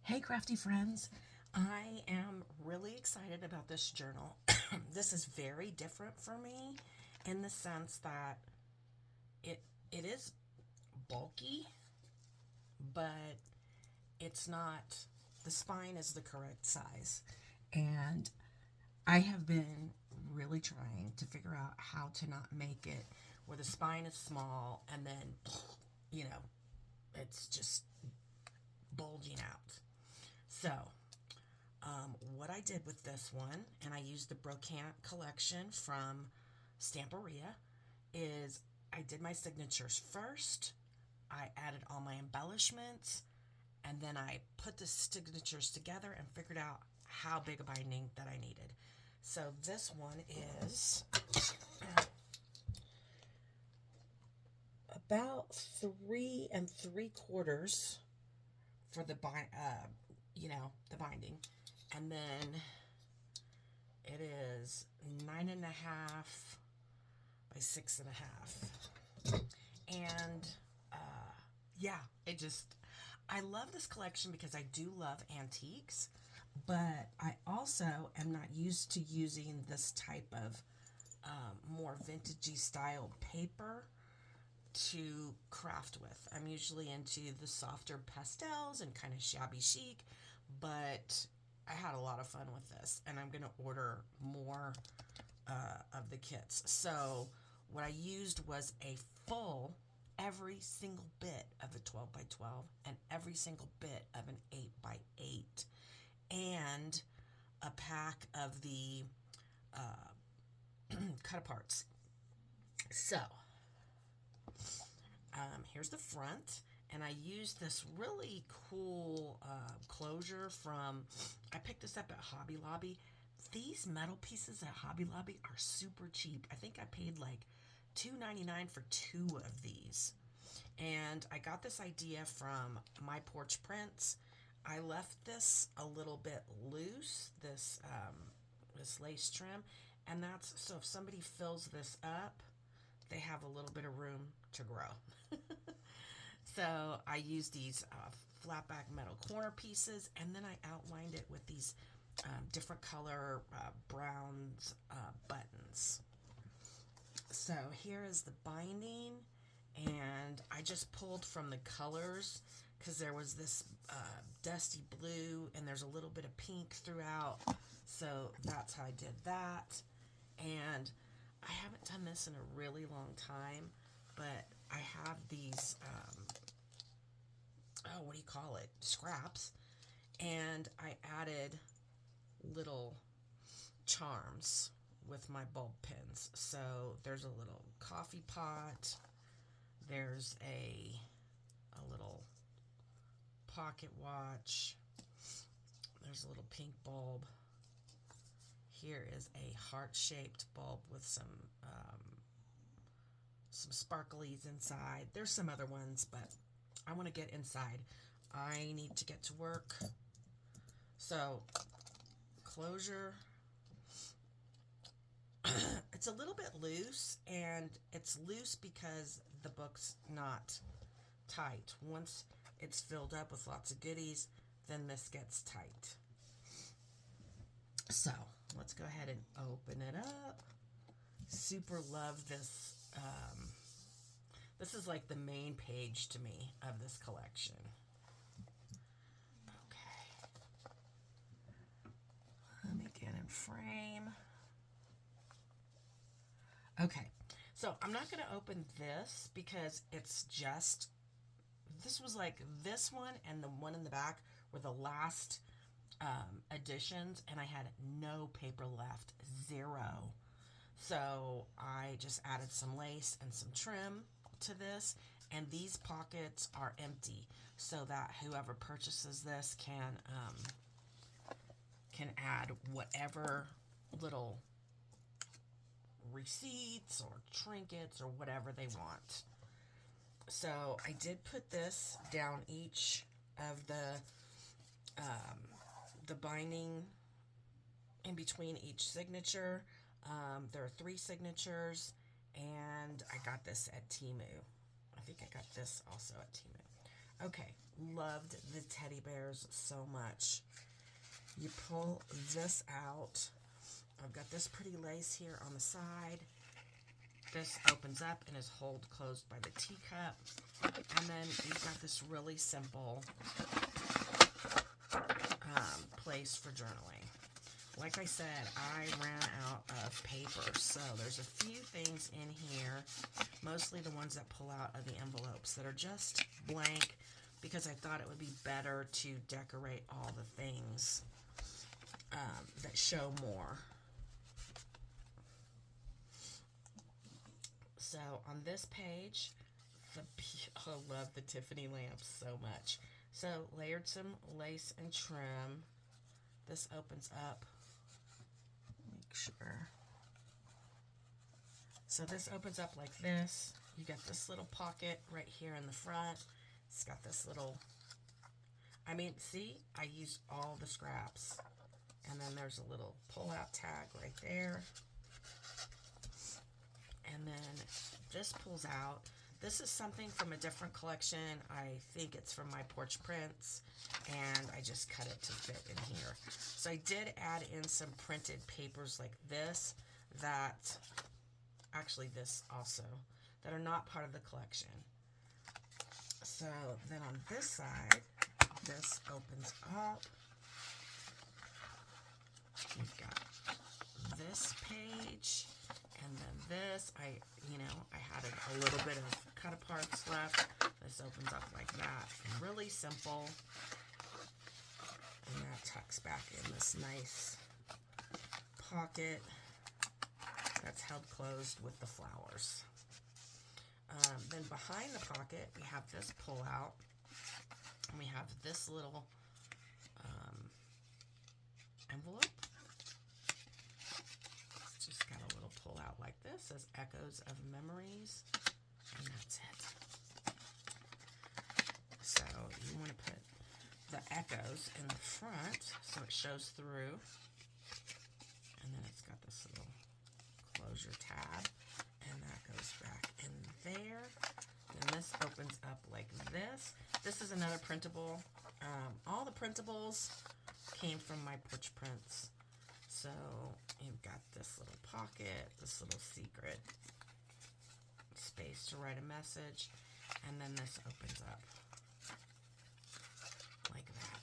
Hey, crafty friends. I am really excited about this journal. This is very different for me in the sense that it it is bulky, but it's not the spine is the correct size. And I have been really trying to figure out how to not make it where the spine is small and then you know, it's just bulging out. So, what I did with this one, and I used the Brocante collection from Stamperia, is I did my signatures first. I added all my embellishments, and then I put the signatures together and figured out how big a binding that I needed. So this one is about 3 and 3/4 for the binding, and then it is 9.5 by 6.5. And yeah, I love this collection because I do love antiques, but I also am not used to using this type of more vintagey style paper to craft with. I'm usually into the softer pastels and kind of shabby chic, but I had a lot of fun with this, and I'm going to order more of the kits. So, what I used was a full, every single bit of a 12 by 12 and every single bit of an 8 by 8 and a pack of the cut aparts. So, here's the front, and I used this really cool closure from, I picked this up at Hobby Lobby. These metal pieces at Hobby Lobby are super cheap. I think I paid like $2.99 for two of these. And I got this idea from My Porch Prints. I left this a little bit loose, this lace trim, and that's so if somebody fills this up, they have a little bit of room to grow. So I used these flat back metal corner pieces, and then I outlined it with these different color bronze buttons. So here is the binding, and I just pulled from the colors because there was this dusty blue and there's a little bit of pink throughout. So that's how I did that. And I haven't done this in a really long time, but I have these, what do you call it? Scraps. And I added little charms with my bulb pins. So there's a little coffee pot. There's a little pocket watch. There's a little pink bulb. Here is a heart-shaped bulb with some sparklies inside. There's some other ones, but I want to get inside. I need to get to work. So, closure. It's a little bit loose, and it's loose because the book's not tight. Once it's filled up with lots of goodies, then this gets tight. So, let's go ahead and open it up. Super love this. This is like the main page to me of this collection. Okay. Let me get in frame. Okay. So I'm not going to open this because this was like this one and the one in the back were the last editions, and I had no paper left, zero. So I just added some lace and some trim to this, and these pockets are empty so that whoever purchases this can add whatever little receipts or trinkets or whatever they want. So I did put this down each of the binding in between each signature. There are 3 signatures, and I got this at Temu. I think I got this also at Temu. Okay, loved the teddy bears so much. You pull this out. I've got this pretty lace here on the side. This opens up and is held closed by the teacup. And then you've got this really simple place for journaling. Like I said, I ran out of paper, so there's a few things in here, mostly the ones that pull out of the envelopes that are just blank, because I thought it would be better to decorate all the things that show more. So on this page, I love the Tiffany lamps so much. So layered some lace and trim. This opens up. Make sure. So this opens up like this. You got this little pocket right here in the front. It's got this little, see, I used all the scraps. And then there's a little pull-out tag right there. And then this pulls out. This is something from a different collection. I think it's from my Porch Prints, and I just cut it to fit in here. So I did add in some printed papers like this, this also, that are not part of the collection. So then on this side, this opens up. You've got this page. And then this, I had a little bit of cut aparts left. This opens up like that. Really simple. And that tucks back in this nice pocket that's held closed with the flowers. Then behind the pocket, we have this pull out. And we have this little envelope. Out like this, says Echoes of Memories, and that's it. So you want to put the echoes in the front so it shows through, and then it's got this little closure tab, and that goes back in there. Then this opens up like this. This is another printable. All the printables came from my Porch Prints. So you've got this little pocket, this little secret space to write a message, and then this opens up like that.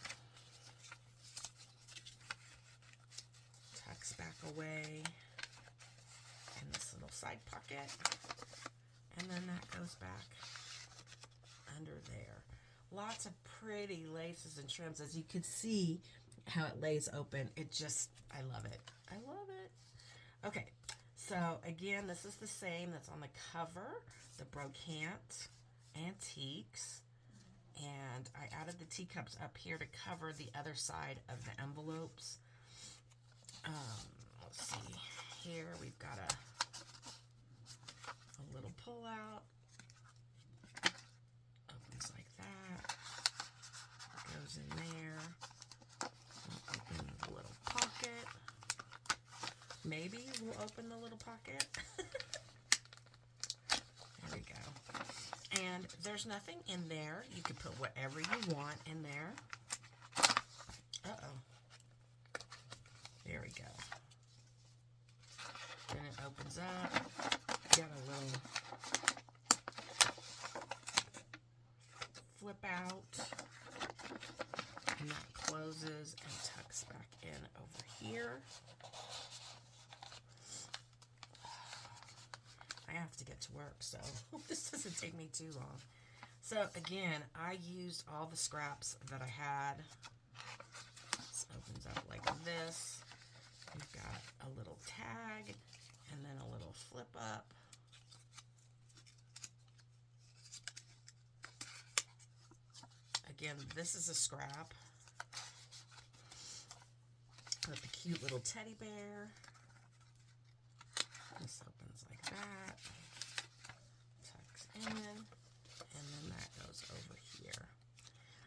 Tucks back away in this little side pocket, and then that goes back under there. Lots of pretty laces and trims. As you can see how it lays open, I love it. I love it. Okay, so again, this is the same that's on the cover, the Brocante Antiques. And I added the teacups up here to cover the other side of the envelopes. Let's see. Here we've got a little pull out. Opens like that. Goes in there. Open the little pocket. Maybe we'll open the little pocket. There we go. And there's nothing in there. You can put whatever you want in there. Uh-oh. There we go. Then it opens up. Got a little flip out. And that closes and tucks back in over here. I have to get to work, so this doesn't take me too long. So again, I used all the scraps that I had. This opens up like this. We've got a little tag and then a little flip up. Again, this is a scrap with the cute little teddy bear. This opens like that, tucks in, and then that goes over here.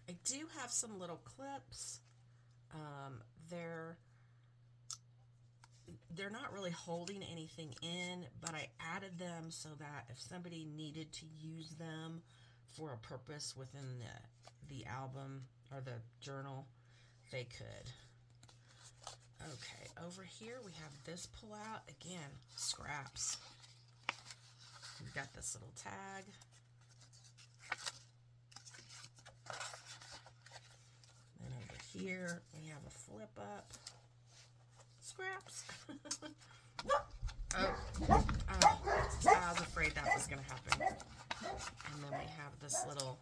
I do have some little clips. They're not really holding anything in, but I added them so that if somebody needed to use them for a purpose within the album or the journal, they could. Okay, over here we have this pull out. Again, scraps. We've got this little tag. Then over here we have a flip up. Scraps. Oh, I was afraid that was going to happen. And then we have this little...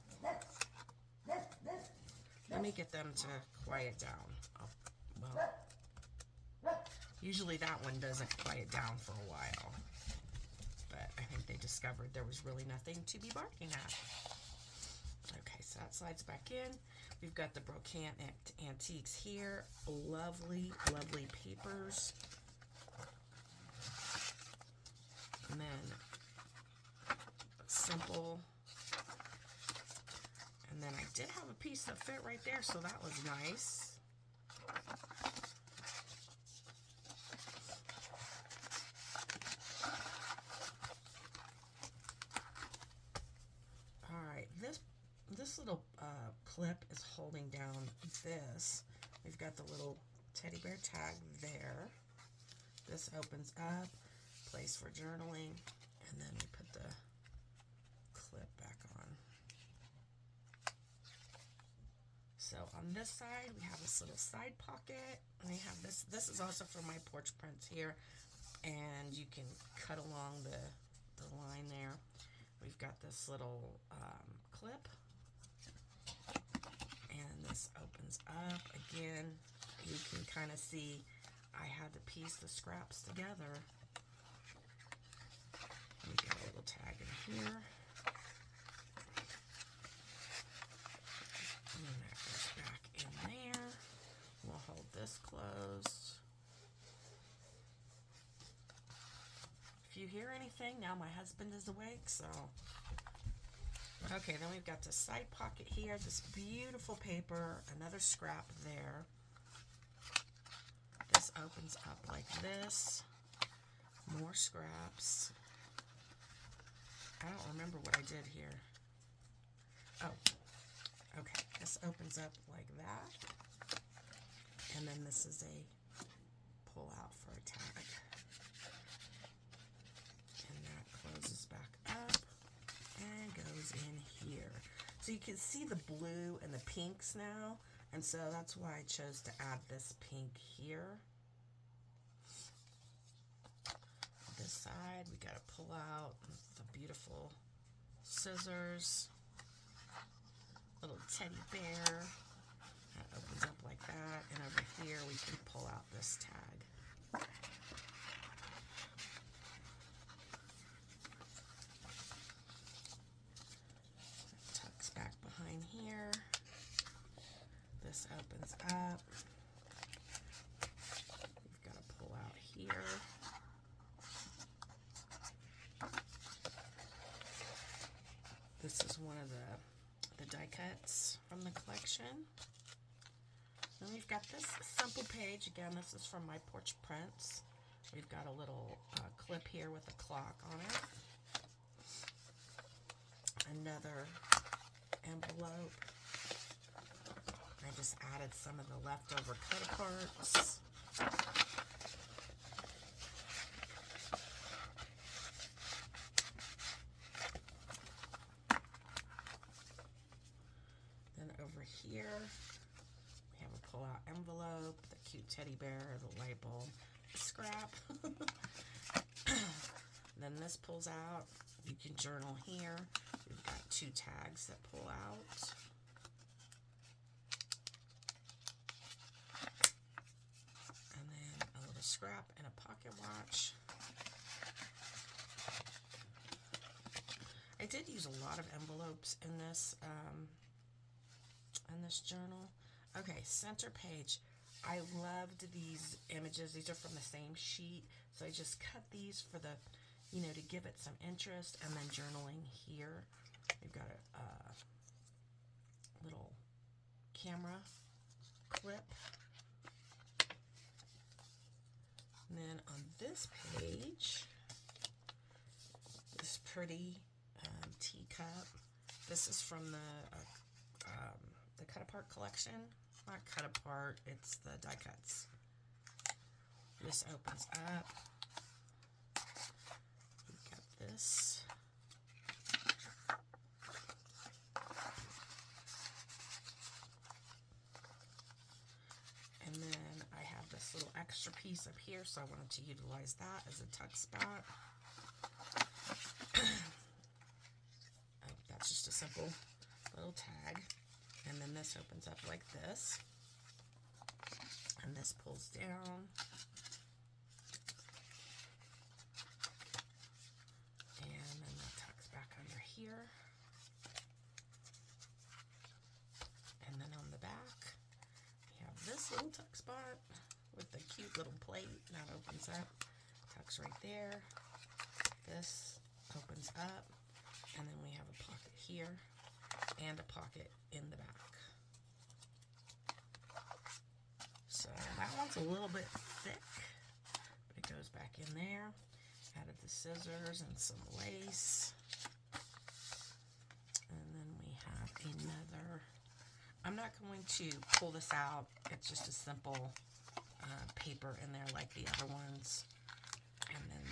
Let me get them to quiet down. Oh, well, usually that one doesn't quiet down for a while. But I think they discovered there was really nothing to be barking at. Okay, so that slides back in. We've got the Brocante Antiques here. Lovely, lovely papers. And then simple. And then I did have a piece that fit right there, so that was nice. All right, this little clip is holding down this. We've got the little teddy bear tag there. This opens up, place for journaling, and then we put the clip back on. So on this side, we have this little side pocket, and we have this. This is also for my porch prints here, and you can cut along the line there. We've got this little clip, and this opens up. Again, you can kind of see I had to piece the scraps together. We got a little tag in here. And that goes back in there. We'll hold this closed. If you hear anything, now my husband is awake, so. Okay, then we've got the side pocket here, this beautiful paper, another scrap there. This opens up like this. More scraps. I don't remember what I did here. Oh, okay. This opens up like that. And then this is a pull out for a tag. And that closes back up and goes in here. So you can see the blue and the pinks now. And so that's why I chose to add this pink here. This side, we got to pull out the beautiful scissors. Little teddy bear. That opens up like that. And over here, we can pull out this tag. It tucks back behind here. This opens up. We've got to pull out here. This is one of the die cuts from the collection. Then we've got this simple page. Again, this is from my porch prints. We've got a little clip here with a clock on it. Another envelope. I just added some of the leftover cut-aparts. Then over here, we have a pull-out envelope, the cute teddy bear, the light bulb, the scrap. Then this pulls out. You can journal here. We've got 2 tags that pull out. And then a little scrap and a pocket watch. I did use a lot of envelopes in this journal. Okay, center page. I loved these images. These are from the same sheet, so I just cut these for the, to give it some interest. And then journaling here. We've got a little camera clip. And then on this page, this pretty teacup. This is from the cut apart collection. Not cut apart, it's the die cuts. This opens up. We've got this. And then I have this little extra piece up here, so I wanted to utilize that as a tuck spot. That's just a simple little tag. And then this opens up like this. And this pulls down. And then that tucks back under here. And then on the back, we have this little tuck spot with the cute little plate that opens up. Tucks right there. This opens up. And then we have a pocket here and a pocket in the back. So that one's a little bit thick, but it goes back in there. Added the scissors and some lace. And then we have another. I'm not going to pull this out. It's just a simple paper in there like the other ones. And then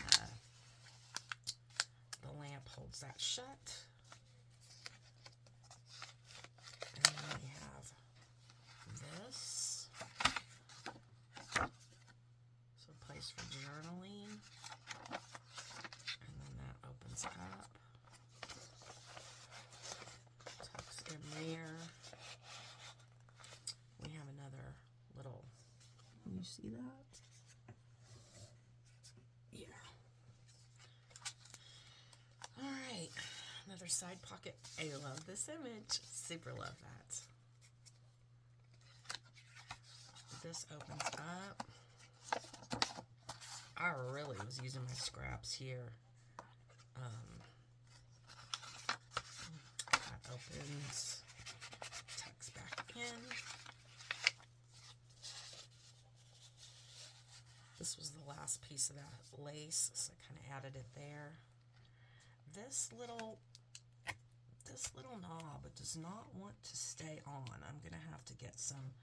the lamp holds that shut. And then we have this. So a place for journaling. And then that opens up. Tucks in there. We have another little, can you see that? Yeah. Alright, another side pocket. I love this image. Super love that. This opens up. I really was using my scraps here. That opens, tucks back in. This was the last piece of that lace, so I kind of added it there. This little knob, it does not want to stay on. I'm gonna have to get some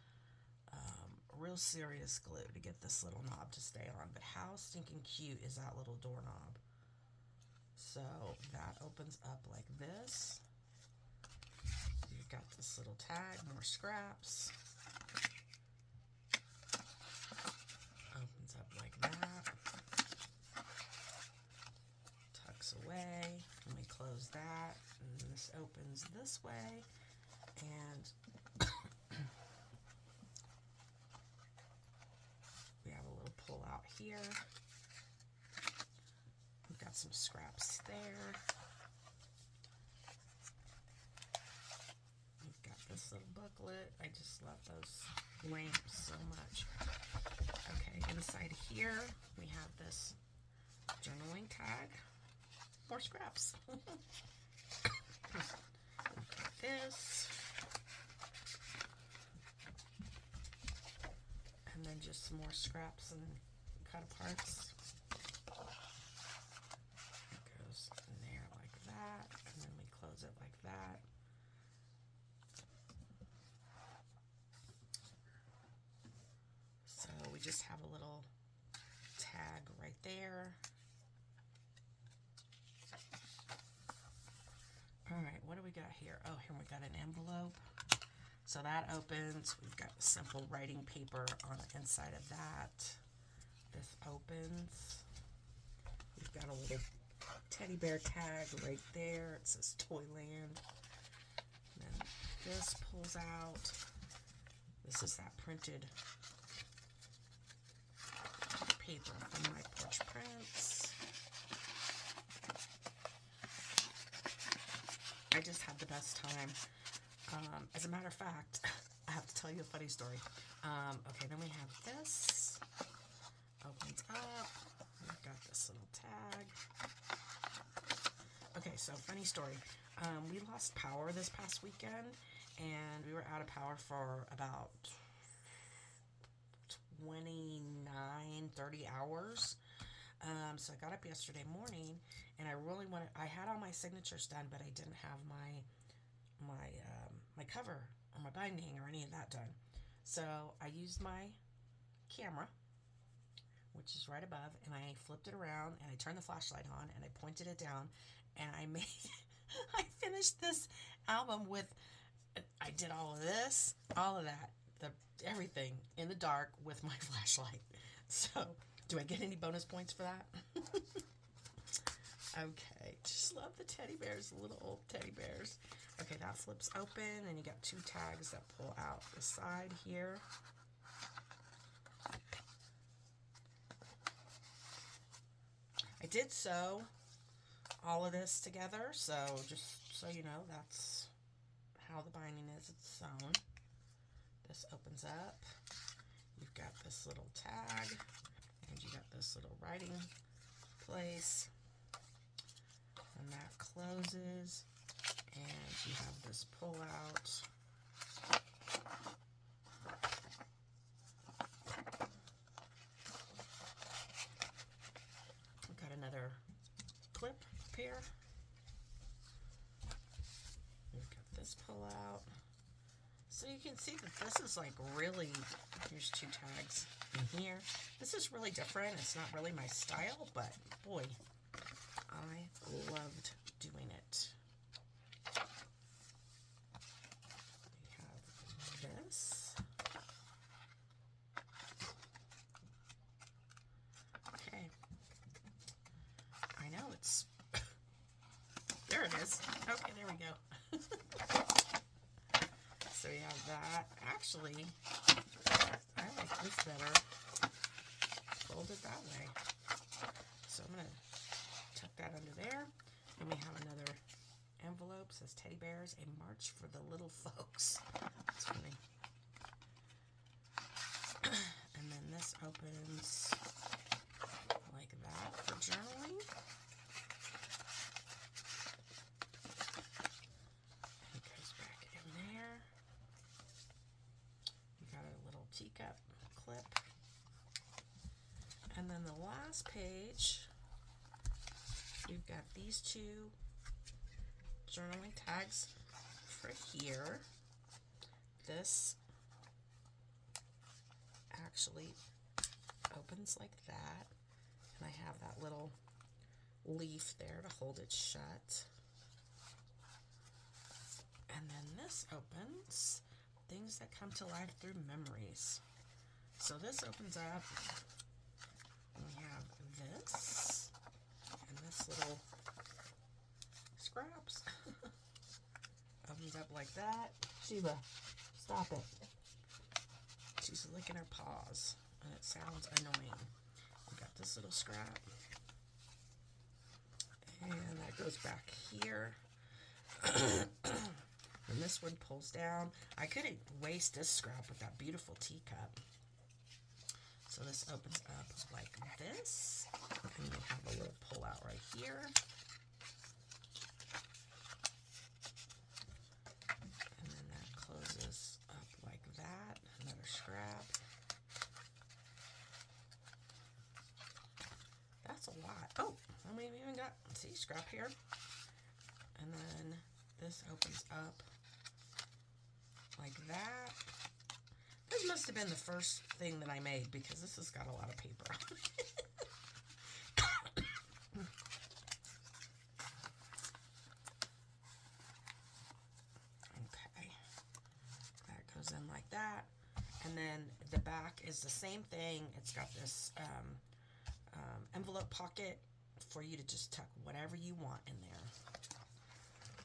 real serious glue to get this little knob to stay on. But how stinking cute is that little doorknob? So that opens up like this. You've got this little tag, more scraps. Opens up like that. Tucks away. And we close that. And this opens this way. And we have a little pull out here. We've got some scraps there. We've got this little booklet. I just love those lamps so much. Okay, inside here we have this journaling tag. More scraps. This. And then just some more scraps and cut aparts. It goes in there like that, and then we close it like that. So we just have a little tag right there. All right, what do we got here? Oh, here we got an envelope. So that opens. We've got simple writing paper on the inside of that. This opens. We've got a little teddy bear tag right there. It says Toyland. And then this pulls out. This is that printed paper from My Porch Prints. I just had the best time. As a matter of fact, I have to tell you a funny story. Okay, then we have this. Opens up. We've got this little tag. Okay, so funny story. We lost power this past weekend, and we were out of power for about 30 hours. So I got up yesterday morning, and I had all my signatures done, but I didn't have my my cover or my binding or any of that done. So I used my camera, which is right above, and I flipped it around and I turned the flashlight on and I pointed it down and I made I finished this album with I did all of this, all of that, the everything in the dark with my flashlight. So, do I get any bonus points for that? Okay, just love the teddy bears, the little old teddy bears. Okay, that flips open, and you got two tags that pull out the side here. I did sew all of this together, so just so you know, that's how the binding is. It's sewn. This opens up. You've got this little tag, and you got this little writing place, and that closes, and you have this pull out. We've got another clip up here. We've got this pull out. So you can see that this is like really, here's two tags in here. This is really different. It's not really my style, but boy, I loved doing it. We have this. Okay. I know it's, there it is. Okay, there we go. So we have that. Actually, I like this better folded that way. So I'm going to tuck that under there. And we have another envelope. It says Teddy Bears, a march for the little folks. That's funny. And then this opens like that for journaling. It goes back in there. You got a little teacup clip. And then the last page, we've got these two journaling tags for here. This actually opens like that, and I have that little leaf there to hold it shut. And then this opens things that come to life through memories. So this opens up, and we have this, and this little scraps. Opens up like that. Sheba, stop it. She's licking her paws, and it sounds annoying. We got this little scrap, and that goes back here. And this one pulls down. I couldn't waste this scrap with that beautiful teacup. So this opens up like this, and you have a little pull out right here. And then that closes up like that. Another scrap. That's a lot. Oh, and we've even got, see, scrap here. And then this opens up like that. This must have been the first thing that I made because this has got a lot of paper on it. Okay. That goes in like that. And then the back is the same thing. It's got this envelope pocket for you to just tuck whatever you want in there.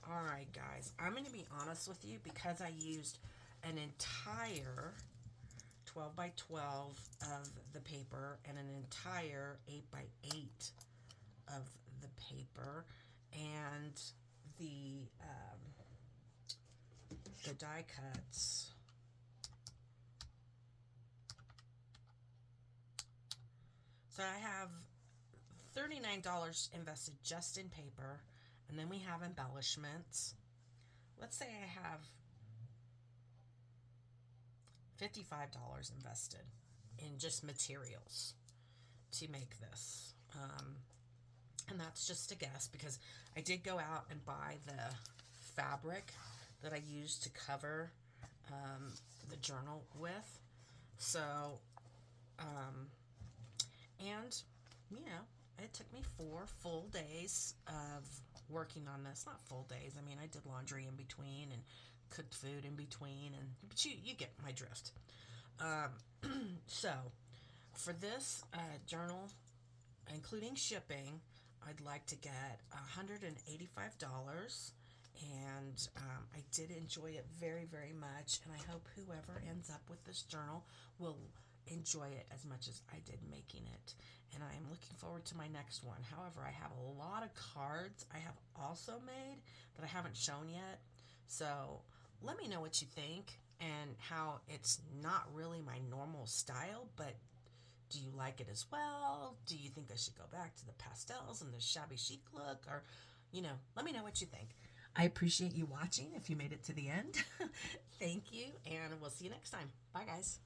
Alright guys, I'm going to be honest with you because I used an entire 12 by 12 of the paper and an entire 8 by 8 of the paper, and the die cuts. So I have $39 invested just in paper, and then we have embellishments. Let's say I have $55 invested in just materials to make this. And that's just a guess because I did go out and buy the fabric that I use to cover the journal with. So, um, and you know, it took me 4 full days of working on this. Not full days. I mean, I did laundry in between and cooked food in between, and but you get my drift. So for this journal, including shipping, I'd like to get $185. And I did enjoy it very, very much. And I hope whoever ends up with this journal will enjoy it as much as I did making it. And I am looking forward to my next one. However, I have a lot of cards I have also made that I haven't shown yet. So let me know what you think and how it's not really my normal style, but do you like it as well? Do you think I should go back to the pastels and the shabby chic look? Or, let me know what you think. I appreciate you watching if you made it to the end. Thank you, and we'll see you next time. Bye, guys.